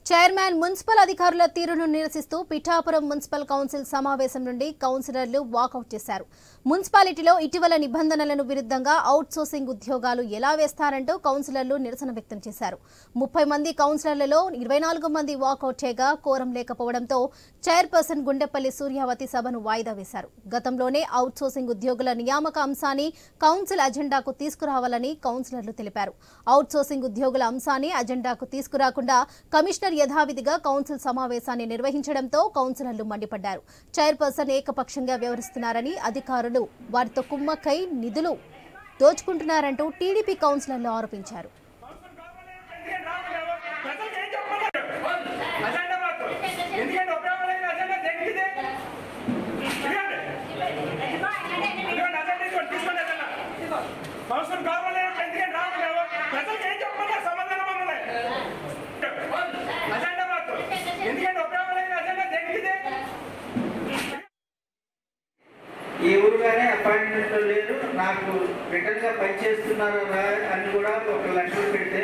Chairman municipal అధికారుల తీరును నిరసిస్తూ పిఠాపురం మున్సిపల్ కౌన్సిల్ సమావేశం నుండి కౌన్సిలర్లు వాకౌట్ చేశారు. మున్సిపాలిటీలో ఇటీవల నిబంధనలను విరుద్ధంగా అవుట్ సోర్సింగ్ ఉద్యోగాలు ఎలా వేస్తారంటూ కౌన్సిలర్లు నిరసన వ్యక్తం చేశారు. 30 మంది కౌన్సిలర్లలో 24 మంది వాకౌట్ చేయగా కోరం లేకపోవడంతో చైర్పర్సన్ గుండెపల్లి సూర్యావతి సభను వాయిదా వేశారు. గతంలోనే అవుట్ సోర్సింగ్ ఉద్యోగుల నియామక అంశాన్ని కౌన్సిల్ అజెండాకు తీసుకురావాలని కౌన్సిలర్లు తెలిపారు. అవుట్ సోర్సింగ్ ఉద్యోగుల అంశాన్ని అజెండాకు తీసుకురాకుండా కమిషనర్ యథావిధిగా కౌన్సిల్ సమావేశాన్ని నిర్వహించడంతో కౌన్సిలర్లు మండిపడ్డారు. చైర్పర్సన్ ఏకపక్షంగా వ్యవహరిస్తున్నారని, అధికారులు వారితో కుమ్మక్కై నిధులు దోచుకుంటున్నారంటూ టీడీపీ కౌన్సిలర్లు ఆరోపించారు. ఈ ఊరుగానే అపాయింట్మెంట్ లేదు, నాకు రిటర్న్ గా పనిచేస్తున్నారు అని కూడా ఒక లెటర్ పెడితే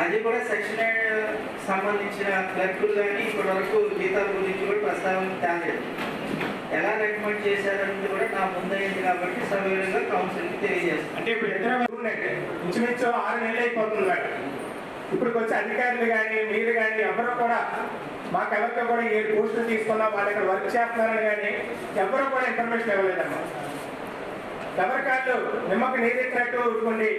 అది కూడా సెక్షన్ సంబంధించిన క్లర్కులు కానీ ఇప్పటి వరకు జీతాల గురించి కూడా ప్రస్తావన తేలేదు. ఎలా రికమెండ్ చేశారనేది కూడా నా ముందైంది కాబట్టి సవివరంగా కౌన్సిల్కి తెలియజేస్తాను. అంటే ఇప్పుడు ఇంచుమించు 6 నెలలు అయిపోతుంది. ఇప్పుడు వచ్చే అధికారులు కానీ మీరు కానీ ఎవరు కూడా మాకెవరితో కూడా 7 పోస్టులు తీసుకున్నా వాళ్ళు ఇక్కడ వర్క్ చేస్తున్నారని కానీ ఎవరు కూడా ఇన్ఫర్మేషన్ ఇవ్వలేదమ్మా. ఎవరికాళ్ళు నిమ్మకు నీరెత్తినట్టు ఊరుకోండి,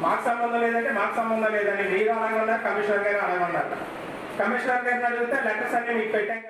మాకు సంబంధం లేదంటే మాకు సంబంధం లేదని మీరు అలాగే ఉన్నారు, కమిషనర్ గారు అలాగే ఉన్నారు. కమిషనర్ గారిని అడిగితే లెటర్స్ అన్ని మీకు పెట్టాం.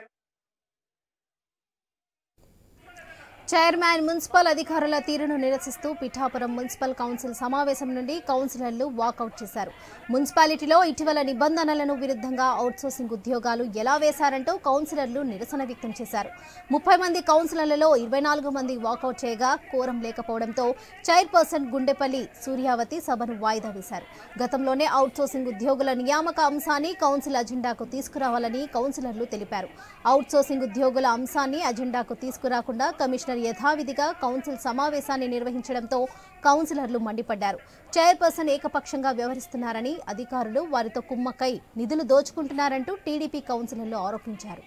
చైర్మన్ మున్సిపల్ అధికారుల తీరును నిరసిస్తూ పిఠాపురం మున్సిపల్ కౌన్సిల్ సమావేశం నుండి కౌన్సిలర్లు వాకౌట్ చేశారు. మున్సిపాలిటీలో ఇటీవల నిబంధనలను విరుద్ధంగా అవుట్సోర్సింగ్ ఉద్యోగాలు ఎలా వేశారంటూ కౌన్సిలర్లు నిరసన వ్యక్తం చేశారు. 30 మంది కౌన్సిలర్లలో 24 మంది వాకౌట్ చేయగా కోరం లేకపోవడంతో చైర్పర్సన్ గుండెపల్లి సూర్యావతి సభను వాయిదా వేశారు. గతంలోనే అవుట్సోర్సింగ్ ఉద్యోగుల నియామక అంశాన్ని కౌన్సిల్ అజెండాకు తీసుకురావాలని కౌన్సిలర్లు తెలిపారు. అవుట్సోర్సింగ్ ఉద్యోగుల అంశాన్ని అజెండాకు తీసుకురాకుండా కమిషనర్ యథావిధిగా కౌన్సిల్ సమావేశాన్ని నిర్వహించడంతో కౌన్సిలర్లు మండిపడ్డారు. చైర్పర్సన్ ఏకపక్షంగా వ్యవహరిస్తున్నారని, అధికారులు వారితో కుమ్మక్కై నిధులు దోచుకుంటున్నారంటూ టీడీపీ కౌన్సిలర్లు ఆరోపించారు.